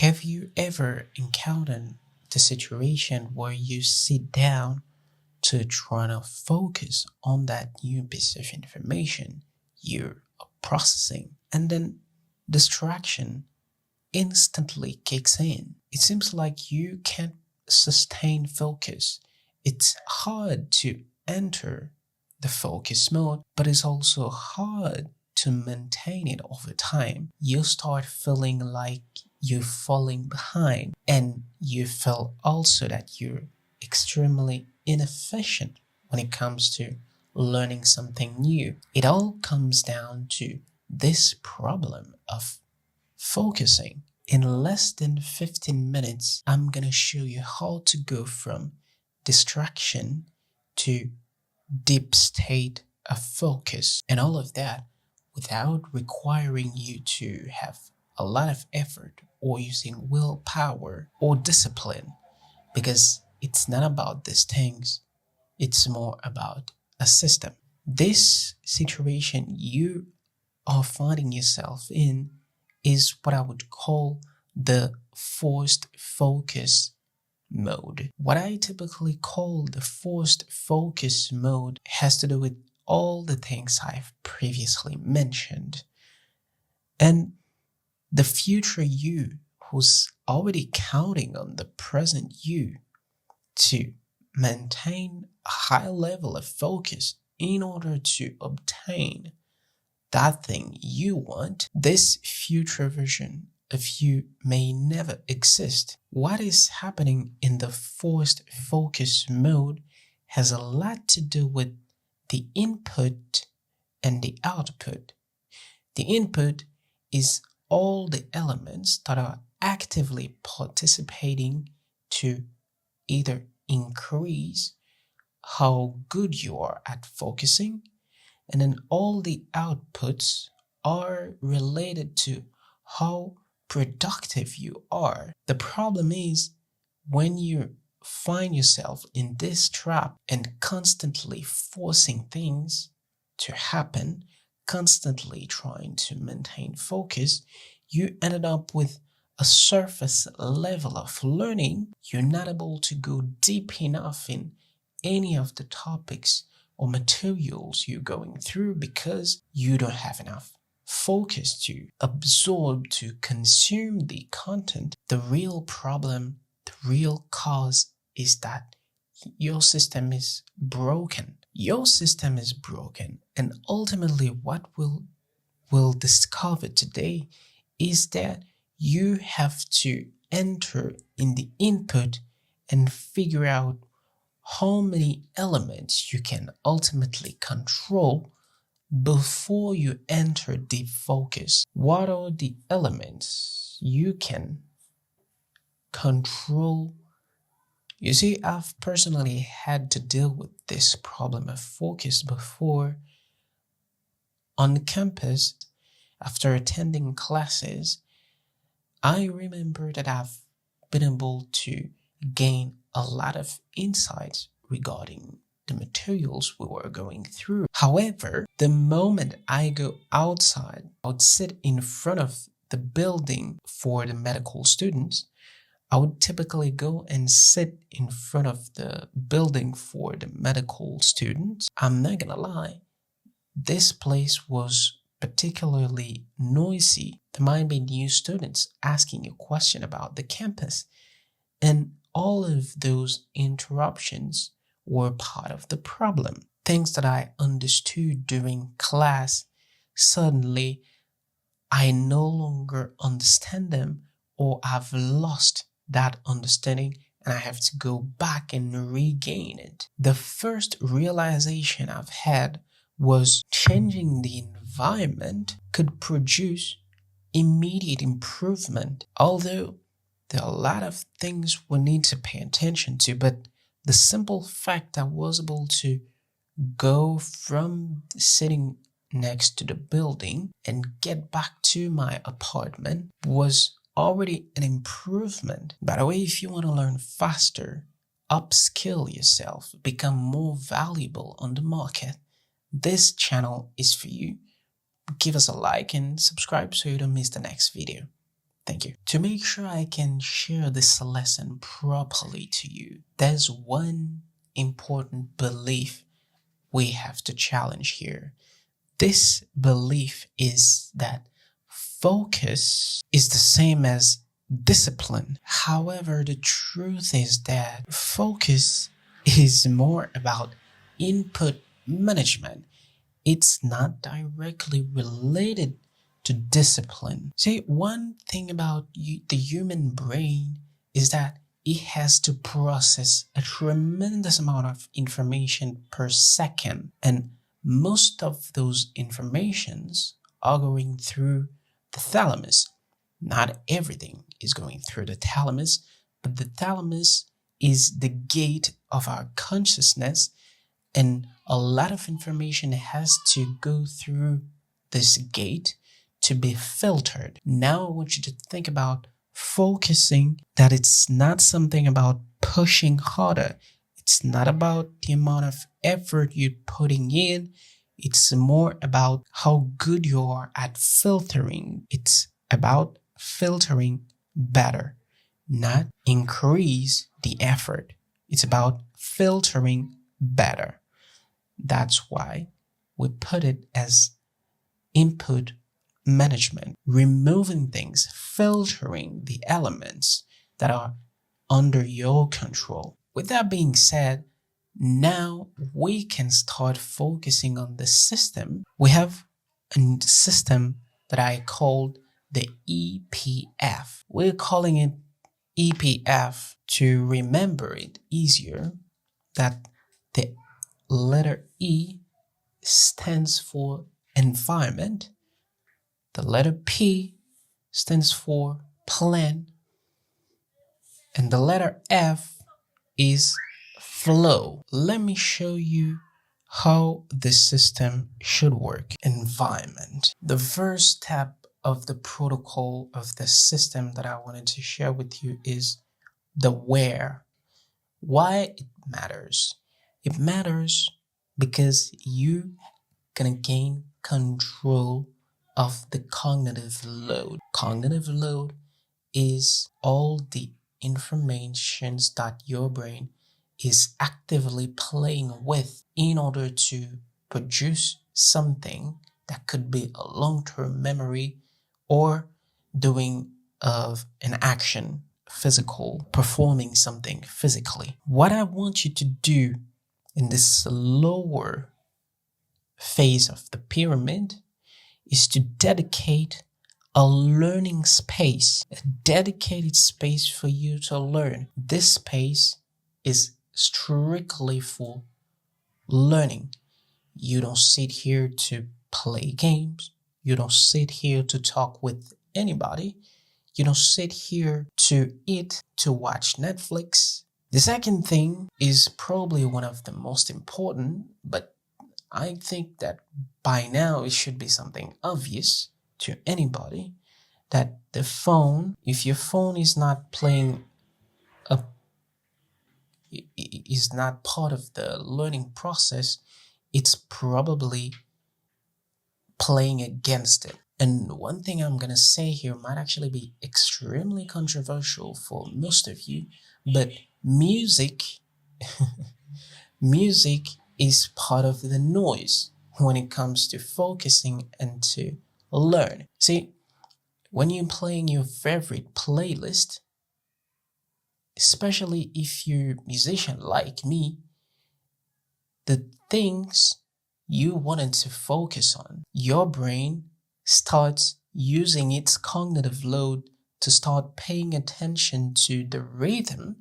Have you ever encountered the situation where you sit down to try to focus on that new piece of information you're processing, and then distraction instantly kicks in? It seems like you can't sustain focus. It's hard to enter the focus mode, but it's also hard to maintain it over time. You start feeling like you're falling behind, and you feel also that you're extremely inefficient when it comes to learning something new. It all comes down to this problem of focusing. In less than 15 minutes, I'm gonna show you how to go from distraction to deep state of focus, and all of that without requiring you to have a lot of effort or using willpower or discipline, because it's not about these things. It's more about a system. This situation you are finding yourself in is what I would call the forced focus mode. What I typically call the forced focus mode has to do with all the things I've previously mentioned. And the future you, who's already counting on the present you to maintain a high level of focus in order to obtain that thing you want, this future version of you may never exist. What is happening in the forced focus mode has a lot to do with the input and the output. The input is all the elements that are actively participating to either increase how good you are at focusing, and then all the outputs are related to how productive you are. The problem is when you find yourself in this trap and constantly forcing things to happen, constantly trying to maintain focus, you ended up with a surface level of learning. You're not able to go deep enough in any of the topics or materials you're going through because you don't have enough focus to absorb, to consume the content. The real problem, the real cause is that your system is broken. Your system is broken, and ultimately what we'll discover today is that you have to enter in the input and figure out how many elements you can ultimately control before you enter deep focus. What are the elements you can control? You see, I've personally had to deal with this problem of focus before. On campus, after attending classes, I remember that I've been able to gain a lot of insights regarding the materials we were going through. However, the moment I go outside, I would sit in front of the building for the medical students. I would typically go and sit in front of the building for the medical students. I'm not gonna lie, this place was particularly noisy. There might be new students asking a question about the campus, and all of those interruptions were part of the problem. Things that I understood during class, suddenly I no longer understand them, or I've lost that understanding and I have to go back and regain it. The first realization I've had was changing the environment could produce immediate improvement. Although there are a lot of things we need to pay attention to, but the simple fact I was able to go from sitting next to the building and get back to my apartment was already an improvement. By the way, if you want to learn faster, upskill yourself, become more valuable on the market, this channel is for you. Give us a like and subscribe so you don't miss the next video. Thank you. To make sure I can share this lesson properly to you, there's one important belief we have to challenge here. This belief is that focus is the same as discipline. However, the truth is that focus is more about input management. It's not directly related to discipline. See, one thing about the human brain is that it has to process a tremendous amount of information per second, and most of those informations are going through the thalamus. Not everything is going through the thalamus, but the thalamus is the gate of our consciousness, and a lot of information has to go through this gate to be filtered. Now I want you to think about focusing, that it's not something about pushing harder. It's not about the amount of effort you're putting in. It's more about how good you are at filtering. It's about filtering better, not increase the effort. It's about filtering better. That's why we put it as input management, removing things, filtering the elements that are under your control. With that being said, now we can start focusing on the system. We have a system that I called the EPF. We're calling it EPF to remember it easier, that the letter E stands for environment, the letter P stands for plan, and the letter F is flow. Let me show you how the system should work. Environment. The first step of the protocol of the system that I wanted to share with you is the where. Why it matters? It matters because you gonna gain control of the cognitive load. Cognitive load is all the informations that your brain is actively playing with in order to produce something that could be a long-term memory or doing of an action, physical, performing something physically. What I want you to do in this lower phase of the pyramid is to dedicate a learning space, a dedicated space for you to learn. This space is strictly for learning. You don't sit here to play games. You don't sit here to talk with anybody. You don't sit here to eat, to watch Netflix. The second thing is probably one of the most important, but I think that by now it should be something obvious to anybody, that the phone, if your phone is not playing a is not part of the learning process, it's probably playing against it. And one thing I'm gonna say here might actually be extremely controversial for most of you, but music music is part of the noise when it comes to focusing and to learn. See, when you're playing your favorite playlist, especially if you're a musician like me, the things you wanted to focus on, your brain starts using its cognitive load to start paying attention to the rhythm,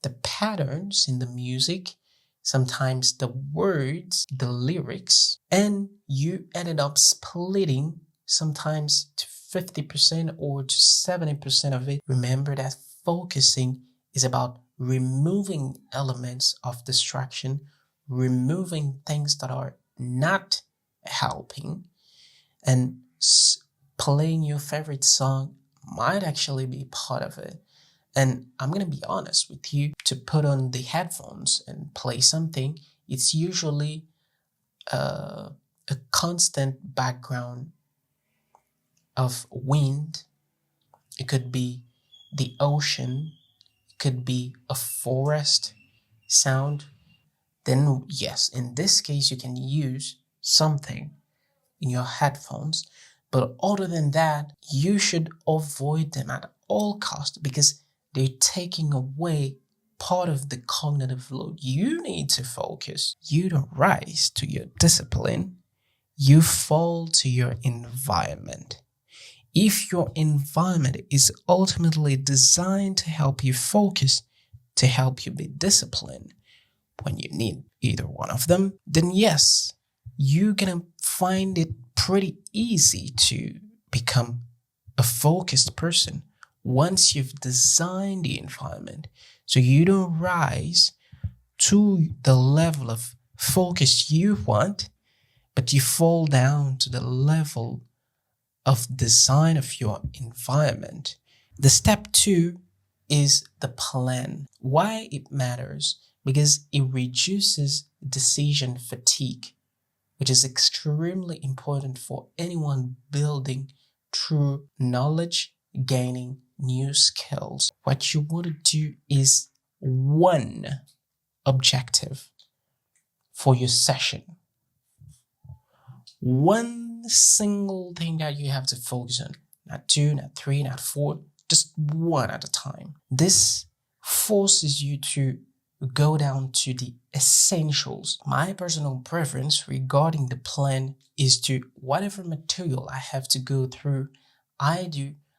the patterns in the music, sometimes the words, the lyrics, and you ended up splitting sometimes to 50% or to 70% of it. Remember that focusing is about removing elements of distraction, removing things that are not helping, and playing your favorite song might actually be part of it. And I'm going to be honest with you, to put on the headphones and play something, it's usually a constant background of wind, It could be the ocean, it could be a forest sound. Then, yes, in this case, you can use something in your headphones. But other than that, you should avoid them at all costs because they're taking away part of the cognitive load. You need to focus. You don't rise to your discipline, you fall to your environment. If your environment is ultimately designed to help you focus, to help you be disciplined, when you need either one of them, then yes, you're gonna find it pretty easy to become a focused person once you've designed the environment so you don't rise to the level of focus you want, but you fall down to the level of design of your environment. The step two is the plan. Why it matters? Because it reduces decision fatigue, which is extremely important for anyone building true knowledge, gaining new skills. What you want to do is one objective for your session. One single thing that you have to focus on. Not two, not three, not four, just one at a time. This forces you to go down to the essentials. My personal preference regarding the plan is to whatever material I have to go through, I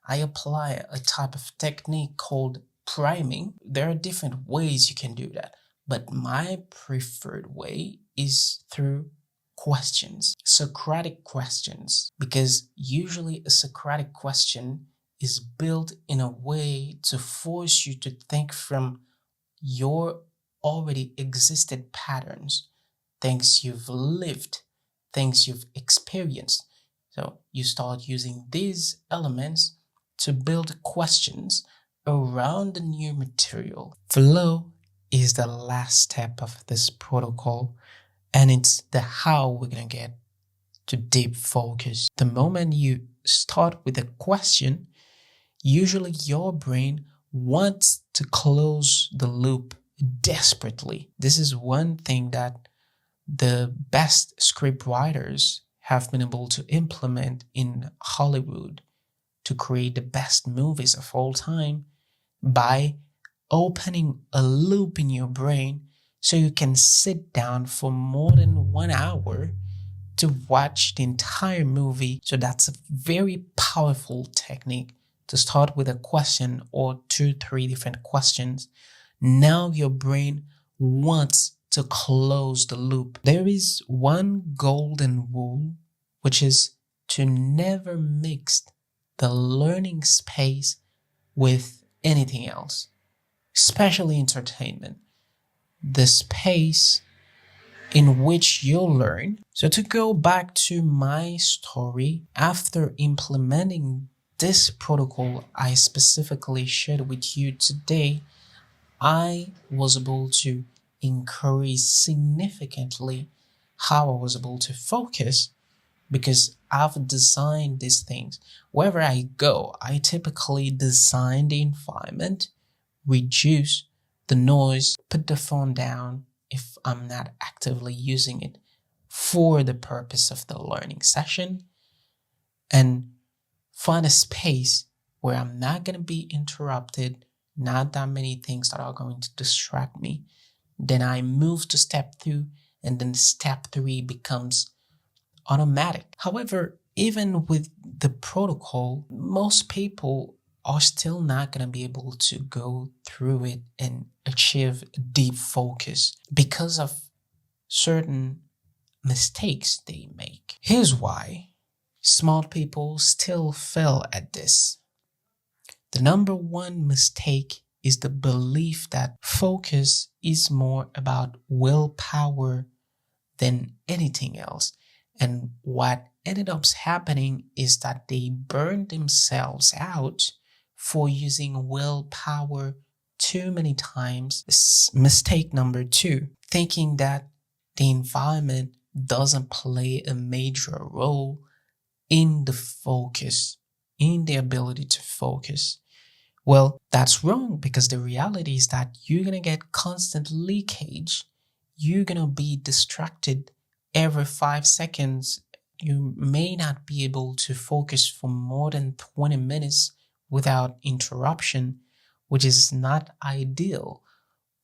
apply a type of technique called priming. There are different ways you can do that, but my preferred way is through questions, Socratic questions, because usually a Socratic question is built in a way to force you to think from your already existed patterns, things you've lived, things you've experienced. So you start using these elements to build questions around the new material. Flow is the last step of this protocol, and it's the how we're going to get to deep focus. The moment you start with a question, usually your brain wants to close the loop desperately. This is one thing that the best script writers have been able to implement in Hollywood to create the best movies of all time by opening a loop in your brain so you can sit down for more than 1 hour to watch the entire movie. So that's a very powerful technique to start with a question or 2-3 different questions. Now your brain wants to close the loop. There is one golden rule, which is to never mix the learning space with anything else, especially entertainment. The space in which you'll learn. So to go back to my story, after implementing this protocol I specifically shared with you today, I was able to increase significantly how I was able to focus because I've designed these things. Wherever I go, I typically design the environment, reduce the noise, put the phone down if I'm not actively using it for the purpose of the learning session, and find a space where I'm not going to be interrupted, not that many things that are going to distract me. Then I move to step 2, and then step 3 becomes automatic. However, even with the protocol, most people are still not going to be able to go through it and achieve deep focus because of certain mistakes they make. Here's why smart people still fail at this. The number one mistake is the belief that focus is more about willpower than anything else. And what ended up happening is that they burned themselves out for using willpower too many times. Mistake number 2, thinking that the environment doesn't play a major role in the focus in the ability to focus. Well, that's wrong, because the reality is that you're going to get constant leakage. You're going to be distracted every 5 seconds. You may not be able to focus for more than 20 minutes without interruption, which is not ideal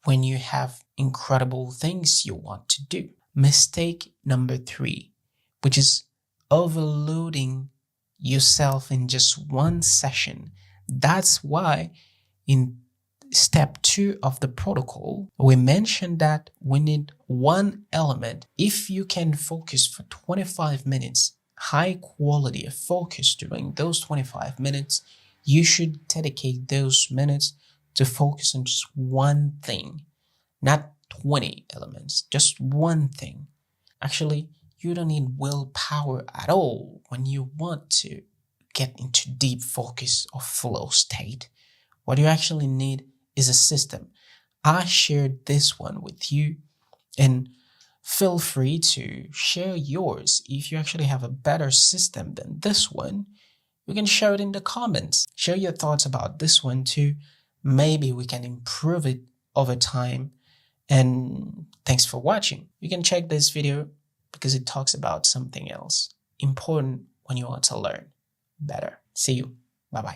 when you have incredible things you want to do. Mistake number 3, which is overloading yourself in just one session. That's why in step 2 of the protocol, we mentioned that we need one element. If you can focus for 25 minutes, high quality of focus during those 25 minutes, you should dedicate those minutes to focus on just one thing, not 20 elements, just one thing. Actually, you don't need willpower at all when you want to get into deep focus or flow state. What you actually need is a system. I shared this one with you, and feel free to share yours. If you actually have a better system than this one, you can share it in the comments. Share your thoughts about this one too. Maybe we can improve it over time. And thanks for watching. You can check this video because it talks about something else important when you want to learn better. See you.